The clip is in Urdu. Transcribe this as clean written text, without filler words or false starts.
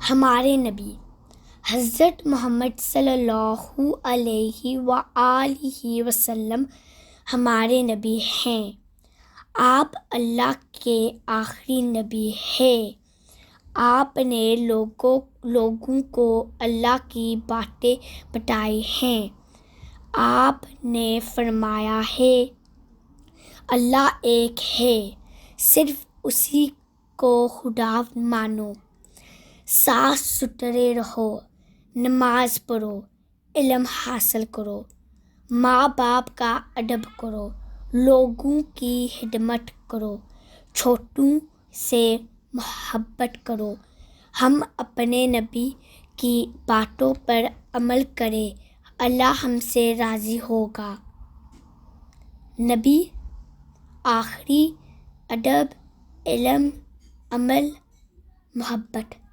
ہمارے نبی حضرت محمد صلی اللہ علیہ وآلہ وسلم ہمارے نبی ہیں۔ آپ اللہ کے آخری نبی ہیں۔ آپ نے لوگوں کو اللہ کی باتیں بتائی ہیں۔ آپ نے فرمایا ہے، اللہ ایک ہے، صرف اسی کو خدا مانو، صاف ستھرے رہو، نماز پڑھو، علم حاصل کرو، ماں باپ کا ادب کرو، لوگوں کی خدمت کرو، چھوٹوں سے محبت کرو۔ ہم اپنے نبی کی باتوں پر عمل کریں، اللہ ہم سے راضی ہوگا۔ نبی آخری ادب، علم، عمل، محبت۔